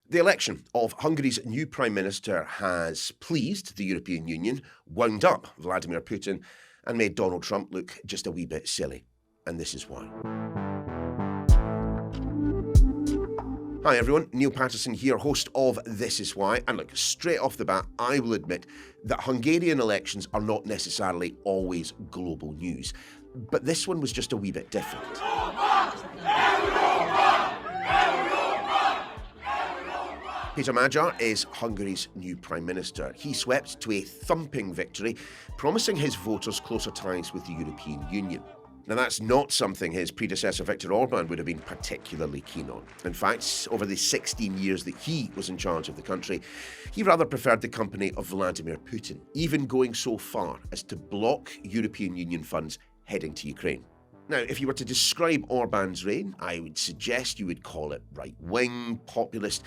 The election of Hungary's new Prime Minister has pleased the European Union, wound up Vladimir Putin, and made Donald Trump look just a wee bit silly. And this is why. Hi everyone, Neil Patterson here, host of This Is Why. And look, straight off the bat, I will admit that Hungarian elections are not necessarily always global news. But this one was just a wee bit different. Peter Magyar is Hungary's new Prime Minister. He swept to a thumping victory, promising his voters closer ties with the European Union. Now, that's not something his predecessor Viktor Orban would have been particularly keen on. In fact, over the 16 years that he was in charge of the country, he rather preferred the company of Vladimir Putin, even going so far as to block European Union funds heading to Ukraine. Now, if you were to describe Orban's reign, I would suggest you would call it right-wing, populist,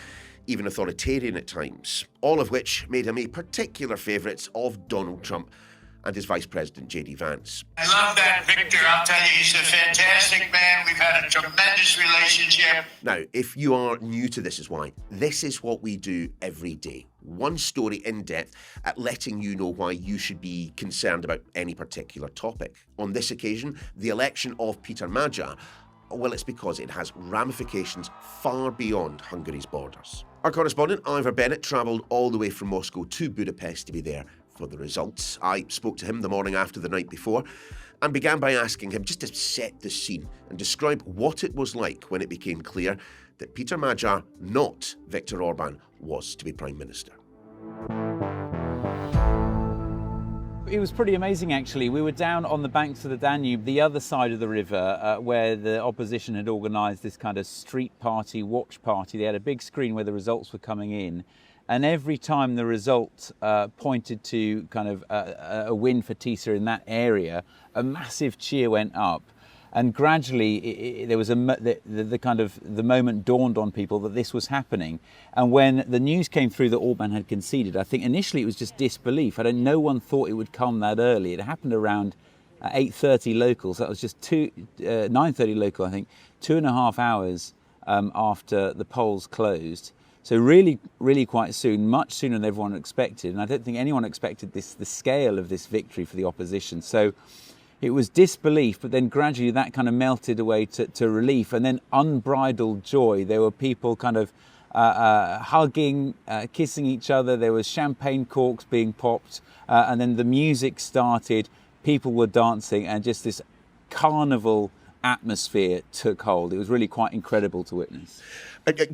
even authoritarian at times, all of which made him a particular favourite of Donald Trump and his Vice President, J.D. Vance. I love that Viktor. I'll tell you, he's a fantastic man. We've had a tremendous relationship. Now, if you are new to This Is Why, this is what we do every day. One story in depth at letting you know why you should be concerned about any particular topic. On this occasion, the election of Peter Magyar. Well, it's because it has ramifications far beyond Hungary's borders. Our correspondent, Ivor Bennett, travelled all the way from Moscow to Budapest to be there for the results. I spoke to him the morning after the night before and began by asking him just to set the scene and describe what it was like when it became clear that Peter Magyar, not Viktor Orban, was to be Prime Minister. It was pretty amazing, actually. We were down on the banks of the Danube, the other side of the river, where the opposition had organised this kind of street party, watch party. They had a big screen where the results were coming in. And every time the result pointed to kind of a win for Tisza in that area, a massive cheer went up. And gradually, there was the moment dawned on people that this was happening. And when the news came through that Orban had conceded, I think initially it was just disbelief. No one thought it would come that early. It happened around 8:30 local, so that was just 9:30 local, I think, 2.5 hours after the polls closed. So really, really quite soon, much sooner than everyone expected. And I don't think anyone expected the scale of this victory for the opposition. So it was disbelief, but then gradually that kind of melted away to relief, and then unbridled joy. There were people kind of hugging, kissing each other. There was champagne corks being popped, and then the music started. People were dancing, and just this carnival atmosphere took hold. It was really quite incredible to witness.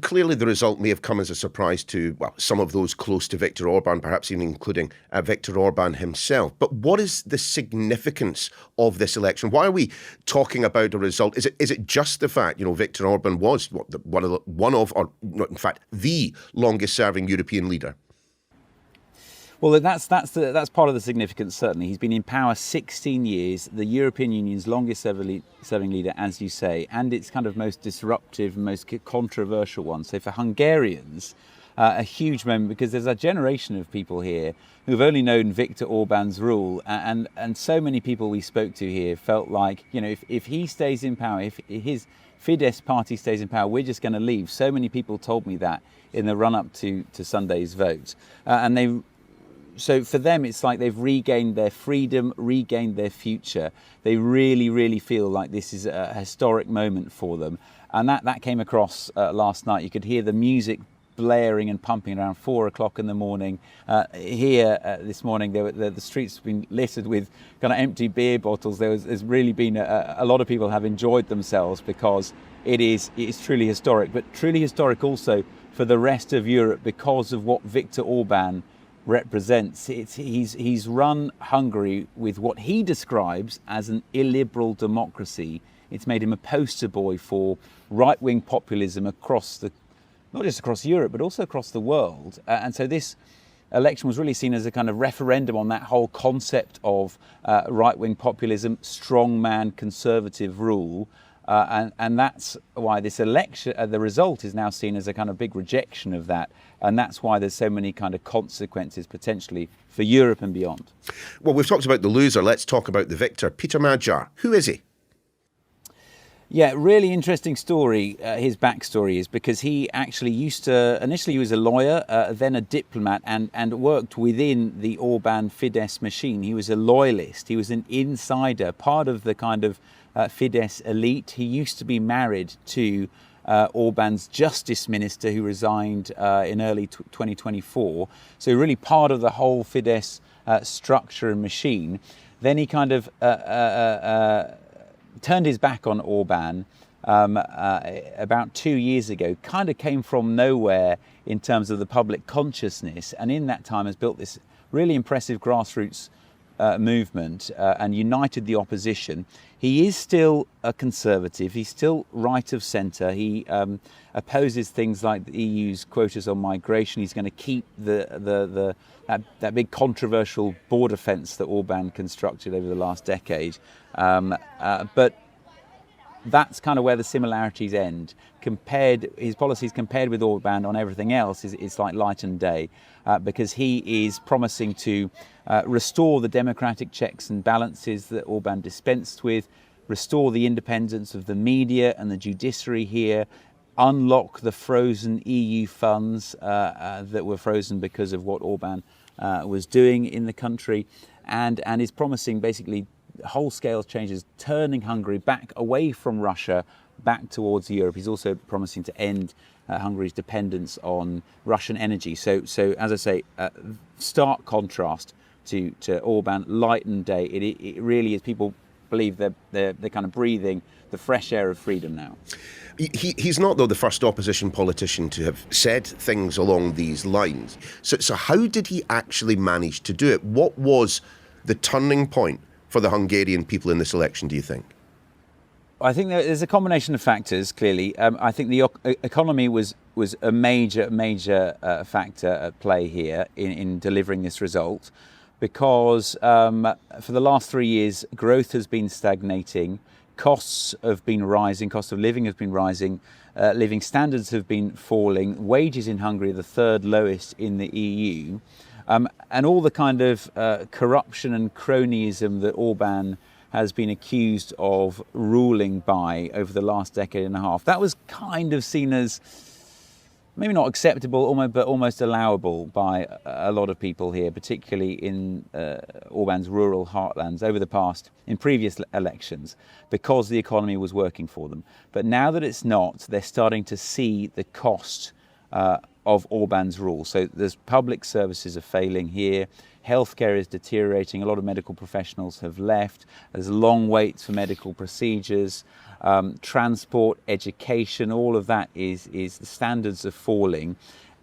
Clearly the result may have come as a surprise to, well, some of those close to Viktor Orban, perhaps even including Viktor Orban himself. But what is the significance of this election? Why are we talking about a result? Is it just the fact, Viktor Orban was in fact, the longest-serving European leader? Well, that's part of the significance, certainly. He's been in power 16 years, the European Union's longest-serving leader, as you say, and its kind of most disruptive, most controversial one. So for Hungarians, a huge moment, because there's a generation of people here who've only known Viktor Orban's rule, and so many people we spoke to here felt like, if he stays in power, if his Fidesz party stays in power, we're just going to leave. So many people told me that in the run-up to Sunday's vote. So for them, it's like they've regained their freedom, regained their future. They really, really feel like this is a historic moment for them. And that came across last night. You could hear the music blaring and pumping around 4 o'clock in the morning. Here this morning, the streets have been littered with kind of empty beer bottles. There's really been a lot of people have enjoyed themselves because it's truly historic, but truly historic also for the rest of Europe because of what Viktor Orban represents. He's run Hungary with what he describes as an illiberal democracy. It's made him a poster boy for right-wing populism not just across Europe, but also across the world. And so this election was really seen as a kind of referendum on that whole concept of right-wing populism, strongman conservative rule. And that's why this election, the result is now seen as a kind of big rejection of that. And that's why there's so many kind of consequences potentially for Europe and beyond. Well, we've talked about the loser. Let's talk about the victor. Peter Magyar. Who is he? Yeah, really interesting story. His backstory is because he actually initially he was a lawyer, then a diplomat, and worked within the Orban Fidesz machine. He was a loyalist. He was an insider, part of the kind of Fidesz elite. He used to be married to Orban's justice minister, who resigned in early 2024. So really part of the whole Fidesz structure and machine. Then he kind of turned his back on Orban about 2 years ago, kind of came from nowhere in terms of the public consciousness, and in that time has built this really impressive grassroots movement and united the opposition. He is still a conservative, he's still right of centre, he opposes things like the EU's quotas on migration. He's going to keep that big controversial border fence that Orban constructed over the last decade. But that's kind of where the similarities end. His policies compared with Orban on everything else is like light and day, because he is promising to restore the democratic checks and balances that Orban dispensed with, restore the independence of the media and the judiciary here, unlock the frozen EU funds that were frozen because of what Orban was doing in the country, and is promising basically whole-scale changes, turning Hungary back away from Russia, back towards Europe. He's also promising to end Hungary's dependence on Russian energy. So as I say, stark contrast to Orban, light and day. It really is. People believe they're kind of breathing the fresh air of freedom now. He's not, though, the first opposition politician to have said things along these lines. So how did he actually manage to do it? What was the turning point for the Hungarian people in this election, do you think? I think there's a combination of factors, clearly. I think the economy was a major factor at play here in delivering this result, because for the last 3 years, growth has been stagnating, costs have been rising, cost of living has been rising, living standards have been falling, wages in Hungary are the third lowest in the EU. And all the kind of corruption and cronyism that Orban has been accused of ruling by over the last decade and a half, that was kind of seen as maybe not acceptable, but almost allowable by a lot of people here, particularly in Orban's rural heartlands in previous elections, because the economy was working for them. But now that it's not, they're starting to see the cost of Orban's rule. So there's public services are failing here, healthcare is deteriorating, a lot of medical professionals have left, there's long waits for medical procedures, transport, education, all of that is the standards are falling,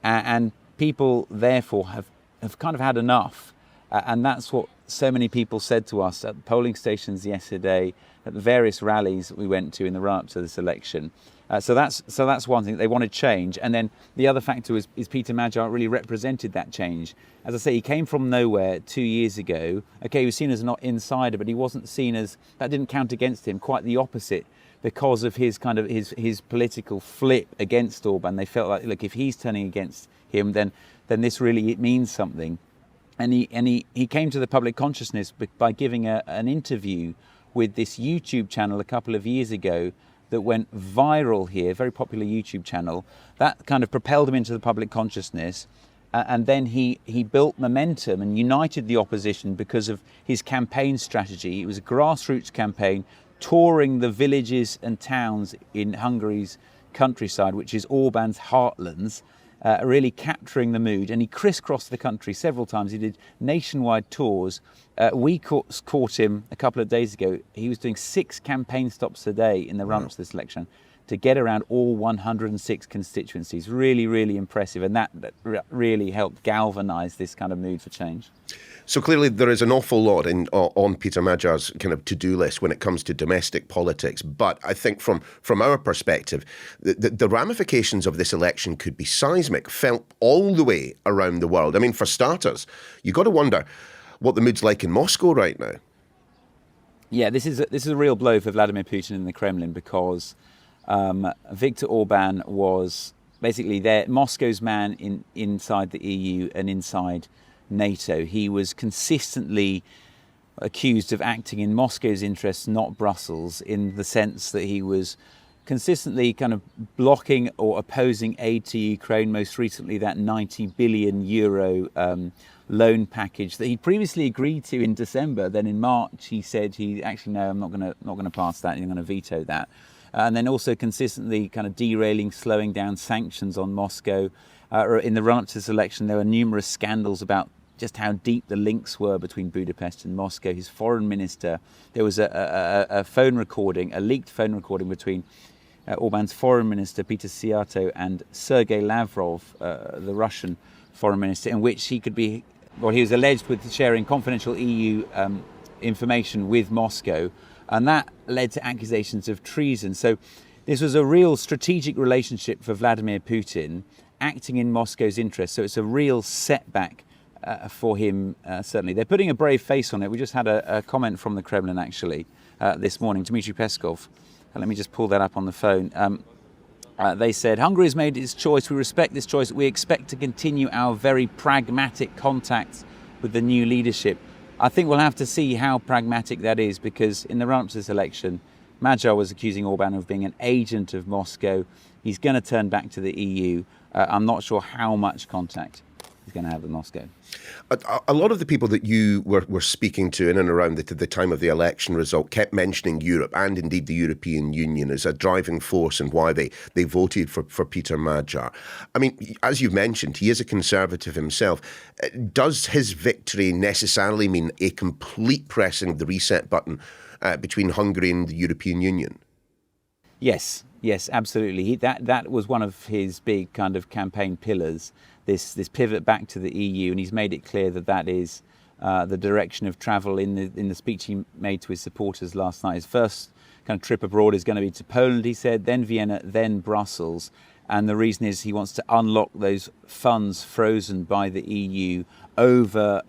and people therefore have kind of had enough, and that's what so many people said to us at polling stations yesterday, at the various rallies that we went to in the run-up to this election. So that's one thing. They wanted change, and then the other factor is Peter Magyar really represented that change. As I say, he came from nowhere 2 years ago. Okay, he was seen as an insider, but he wasn't seen as, that didn't count against him. Quite the opposite, because of his kind of his political flip against Orban. They felt like, look, if he's turning against him, then this really it means something. And he came to the public consciousness by giving an interview with this YouTube channel a couple of years ago that went viral here, very popular YouTube channel. That kind of propelled him into the public consciousness. And then he built momentum and united the opposition because of his campaign strategy. It was a grassroots campaign, touring the villages and towns in Hungary's countryside, which is Orban's heartlands, really capturing the mood. And he crisscrossed the country several times. He did nationwide tours. We caught him a couple of days ago. He was doing 6 campaign stops a day in the run-up to this election to get around all 106 constituencies. Really, really impressive. And that really helped galvanise this kind of mood for change. So clearly there is an awful lot on Peter Magyar's kind of to-do list when it comes to domestic politics. But I think from our perspective, the ramifications of this election could be seismic, felt all the way around the world. I mean, for starters, you've got to wonder what the mood's like in Moscow right now. Yeah, this is a real blow for Vladimir Putin in the Kremlin, because Viktor Orban was basically Moscow's man inside the EU and inside NATO. He was consistently accused of acting in Moscow's interests, not Brussels, in the sense that he was consistently kind of blocking or opposing aid to Ukraine, most recently that 90 billion euro loan package that he previously agreed to in December. Then in March he said no, I'm not going to pass that, I'm going to veto that. And then also consistently kind of derailing, slowing down sanctions on Moscow. In the run-up to this election, there were numerous scandals about just how deep the links were between Budapest and Moscow. His foreign minister, there was a phone recording, a leaked phone recording between Orban's foreign minister, Peter Magyar, and Sergei Lavrov, the Russian foreign minister, in which he was alleged with sharing confidential EU information with Moscow, and that led to accusations of treason. So this was a real strategic relationship for Vladimir Putin, acting in Moscow's interest. So it's a real setback for him, certainly. They're putting a brave face on it. We just had a comment from the Kremlin, actually, this morning, Dmitry Peskov. Let me just pull that up on the phone. They said, Hungary has made its choice. We respect this choice. We expect to continue our very pragmatic contacts with the new leadership. I think we'll have to see how pragmatic that is, because in the run-up to this election, Magyar was accusing Orban of being an agent of Moscow. He's going to turn back to the EU. I'm not sure how much contact he's going to have with Moscow. A lot of the people that you were speaking to in and around the time of the election result kept mentioning Europe and indeed the European Union as a driving force in why they voted for Peter Magyar. I mean, as you've mentioned, he is a conservative himself. Does his victory necessarily mean a complete pressing of the reset button between Hungary and the European Union? Yes, absolutely. That was one of his big kind of campaign pillars, this pivot back to the EU, and he's made it clear that is the direction of travel in the speech he made to his supporters last night. His first kind of trip abroad is going to be to Poland, he said, then Vienna, then Brussels. And the reason is he wants to unlock those funds frozen by the EU over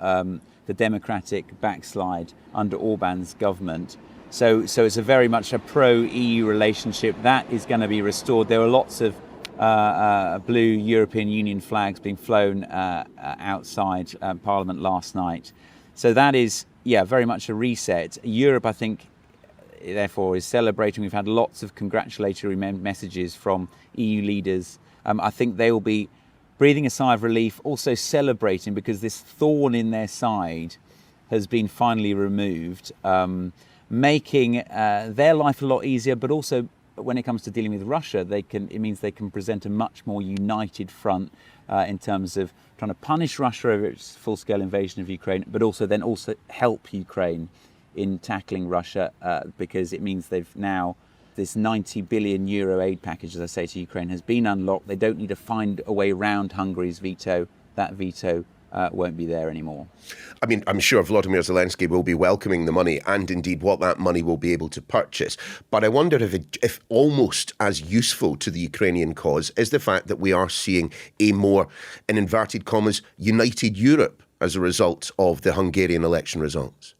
the democratic backslide under Orban's government. So it's a very much a pro-EU relationship that is going to be restored. There were lots of blue European Union flags being flown outside Parliament last night. So that is, very much a reset. Europe, I think, therefore, is celebrating. We've had lots of congratulatory messages from EU leaders. I think they will be breathing a sigh of relief, also celebrating because this thorn in their side has been finally removed, making their life a lot easier, but also when it comes to dealing with Russia, it means they can present a much more united front in terms of trying to punish Russia over its full-scale invasion of Ukraine, but also help Ukraine in tackling Russia, because it means this 90 billion euro aid package, as I say, to Ukraine has been unlocked. They don't need to find a way around Hungary's veto. That veto won't be there anymore. I mean, I'm sure Vladimir Zelensky will be welcoming the money and indeed what that money will be able to purchase. But I wonder if almost as useful to the Ukrainian cause is the fact that we are seeing a more, in inverted commas, united Europe as a result of the Hungarian election results.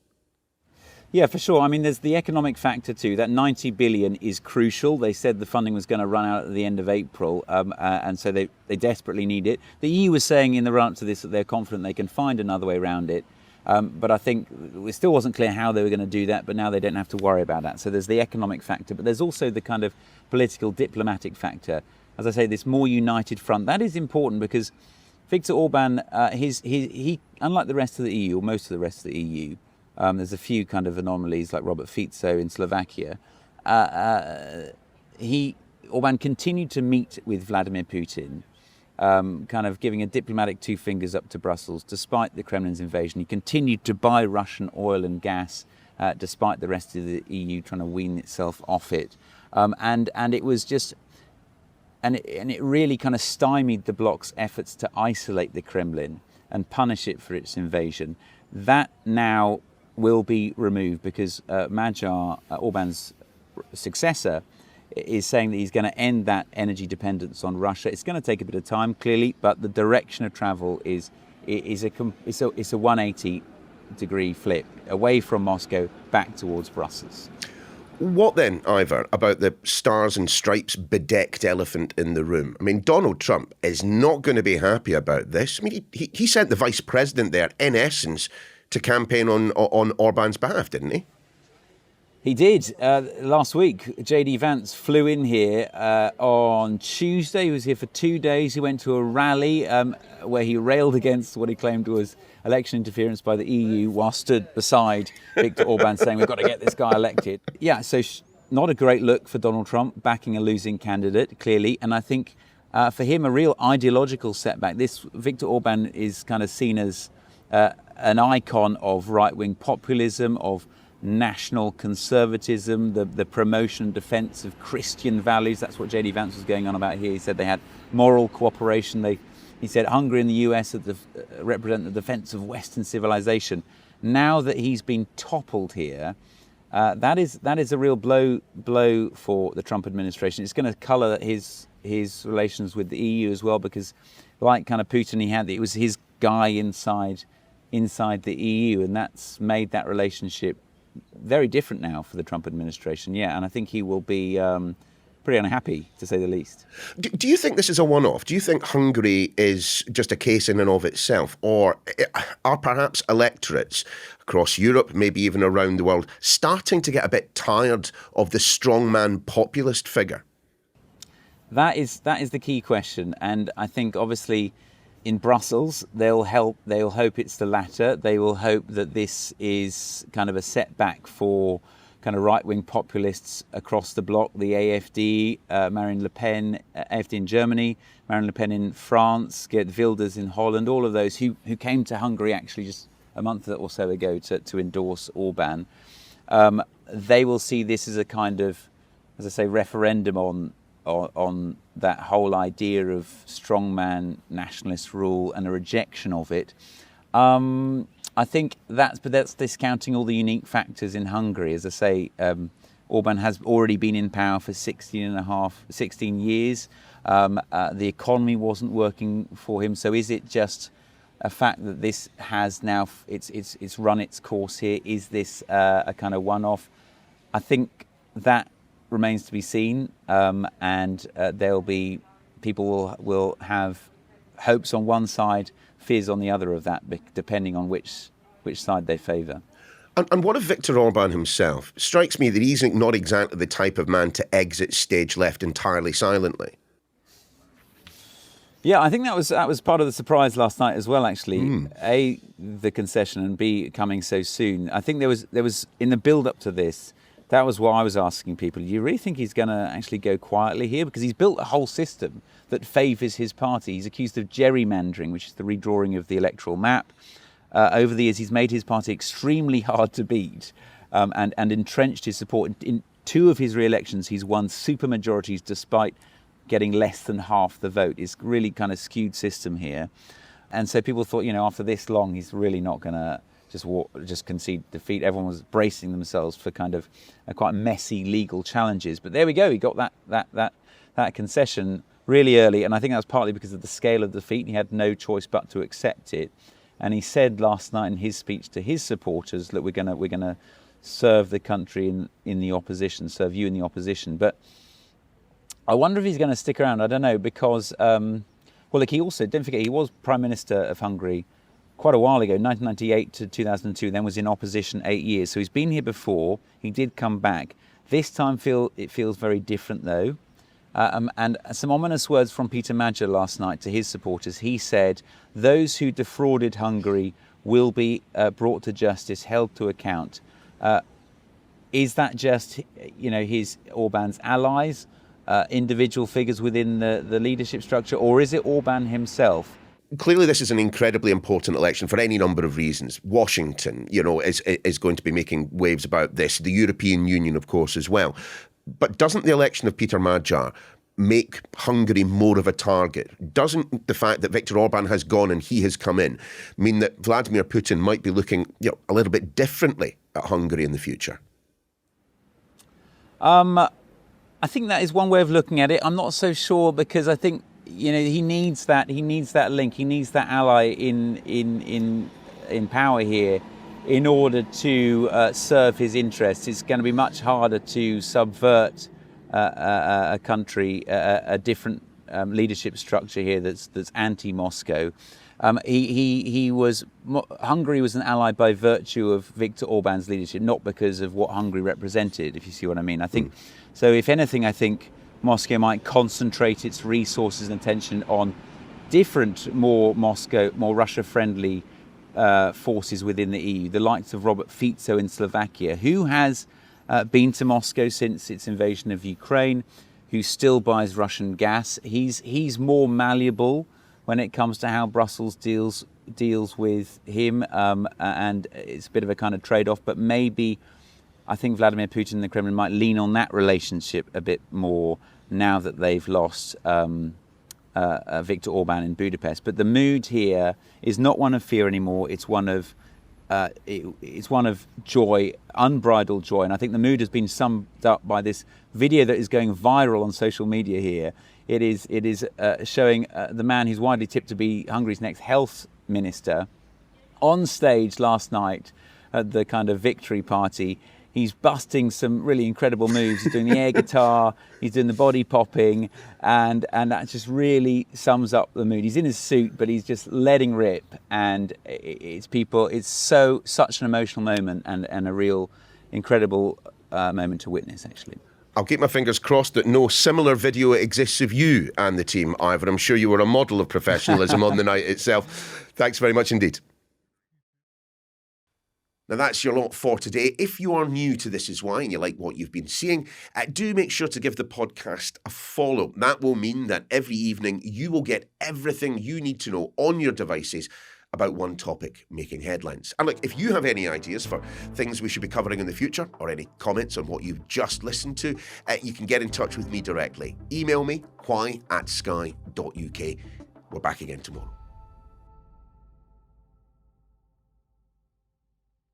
Yeah, for sure. I mean, there's the economic factor too. That 90 billion is crucial. They said the funding was going to run out at the end of April, and so they desperately need it. The EU was saying in the run-up to this that they're confident they can find another way around it. But I think it still wasn't clear how they were going to do that, but now they don't have to worry about that. So there's the economic factor, but there's also the kind of political, diplomatic factor. As I say, this more united front, that is important because Viktor Orban, he unlike the rest of the EU, or most of the rest of the EU, there's a few kind of anomalies like Robert Fico in Slovakia. Orban continued to meet with Vladimir Putin, kind of giving a diplomatic two fingers up to Brussels despite the Kremlin's invasion. He continued to buy Russian oil and gas despite the rest of the EU trying to wean itself off it. And it was just, and it really kind of stymied the bloc's efforts to isolate the Kremlin and punish it for its invasion. That now will be removed because Magyar, Orban's successor, is saying that he's going to end that energy dependence on Russia. It's going to take a bit of time, clearly, but the direction of travel is a 180-degree flip away from Moscow back towards Brussels. What then, Ivor, about the stars and stripes bedecked elephant in the room? I mean, Donald Trump is not going to be happy about this. I mean, he sent the vice president there, in essence, to campaign on Orban's behalf, didn't he? He did. Last week, J.D. Vance flew in here on Tuesday. He was here for 2 days. He went to a rally where he railed against what he claimed was election interference by the EU while stood beside Viktor Orban saying, we've got to get this guy elected. Yeah, so not a great look for Donald Trump, backing a losing candidate, clearly. And I think for him, a real ideological setback. This Viktor Orban is kind of seen as an icon of right-wing populism, of national conservatism, the promotion and defence of Christian values. That's what J.D. Vance was going on about here. He said they had moral cooperation. He said Hungary and the US represent the defence of Western civilization. Now that he's been toppled here, that is a real blow for the Trump administration. It's going to colour his relations with the EU as well, because like kind of Putin, it was his guy inside the EU, and that's made that relationship very different now for the Trump administration. Yeah, and I think he will be pretty unhappy, to say the least. Do you think this is a one-off? Do you think Hungary is just a case in and of itself? Or are perhaps electorates across Europe, maybe even around the world, starting to get a bit tired of the strongman populist figure? That is the key question. And I think, obviously, in Brussels, they'll hope it's the latter. They will hope that this is kind of a setback for kind of right-wing populists across the bloc, the AfD, Marine Le Pen, AfD in Germany, Marine Le Pen in France, Geert Wilders in Holland, all of those who came to Hungary actually just a month or so ago to endorse Orban. They will see this as a kind of, as I say, referendum on that whole idea of strongman nationalist rule and a rejection of it. I think that's discounting all the unique factors in Hungary. As I say, Orban has already been in power for 16 years. The economy wasn't working for him. So is it just a fact that this has now, it's run its course here? Is this a kind of one-off? I think that remains to be seen, and there'll be people will have hopes on one side, fears on the other of that, depending on which side they favour. And what of Viktor Orban himself? Strikes me that he's not exactly the type of man to exit stage left entirely silently. Yeah, I think that was part of the surprise last night as well, actually. A, the concession, and B, coming so soon. I think there was in the build-up to this, that was why I was asking people, do you really think he's going to actually go quietly here? Because he's built a whole system that favours his party. He's accused of gerrymandering, which is the redrawing of the electoral map. Over the years, he's made his party extremely hard to beat and entrenched his support. In two of his re-elections, he's won supermajorities despite getting less than half the vote. It's really kind of skewed system here. And so people thought, after this long, he's really not going to just concede defeat. Everyone was bracing themselves for kind of quite messy legal challenges. But there we go. He got that concession really early, and I think that was partly because of the scale of the defeat. He had no choice but to accept it. And he said last night in his speech to his supporters that we're gonna serve the country in the opposition, serve you in the opposition. But I wonder if he's going to stick around. I don't know, because he also, don't forget, he was Prime Minister of Hungary quite a while ago, 1998 to 2002, then was in opposition 8 years. So he's been here before. He did come back. This time it feels very different, though. And some ominous words from Peter Magyar last night to his supporters. He said, those who defrauded Hungary will be brought to justice, held to account. Is that just, his Orban's allies, individual figures within the leadership structure, or is it Orban himself? Clearly, this is an incredibly important election for any number of reasons. Washington, is going to be making waves about this. The European Union, of course, as well. But doesn't the election of Peter Magyar make Hungary more of a target? Doesn't the fact that Viktor Orban has gone and he has come in mean that Vladimir Putin might be looking, a little bit differently at Hungary in the future? I think that is one way of looking at it. I'm not so sure, because I think he needs that link, he needs that ally in power here in order to serve his interests. It's going to be much harder to subvert a country, a different leadership structure here that's anti-Moscow. Hungary was an ally by virtue of Viktor Orban's leadership, not because of what Hungary represented, if you see what I mean. I think so. If anything, I think Moscow might concentrate its resources and attention on different, more Russia-friendly forces within the EU, the likes of Robert Fico in Slovakia, who has been to Moscow since its invasion of Ukraine, who still buys Russian gas. He's more malleable when it comes to how Brussels deals with him, and it's a bit of a kind of trade-off. But maybe I think Vladimir Putin and the Kremlin might lean on that relationship a bit more now that they've lost Viktor Orban in Budapest. But the mood here is not one of fear anymore. It's one of joy, unbridled joy. And I think the mood has been summed up by this video that is going viral on social media here. It is showing the man who's widely tipped to be Hungary's next health minister on stage last night at the kind of victory party. He's busting some really incredible moves. He's doing the air guitar, he's doing the body popping, and that just really sums up the mood. He's in his suit, but he's just letting rip, and it's such an emotional moment and a real incredible moment to witness, actually. I'll keep my fingers crossed that no similar video exists of you and the team, Ivor. I'm sure you were a model of professionalism on the night itself. Thanks very much indeed. Now that's your lot for today. If you are new to This Is Why and you like what you've been seeing, do make sure to give the podcast a follow. That will mean that every evening you will get everything you need to know on your devices about one topic making headlines. And look, if you have any ideas for things we should be covering in the future or any comments on what you've just listened to, you can get in touch with me directly. Email me, why@sky.uk. We're back again tomorrow.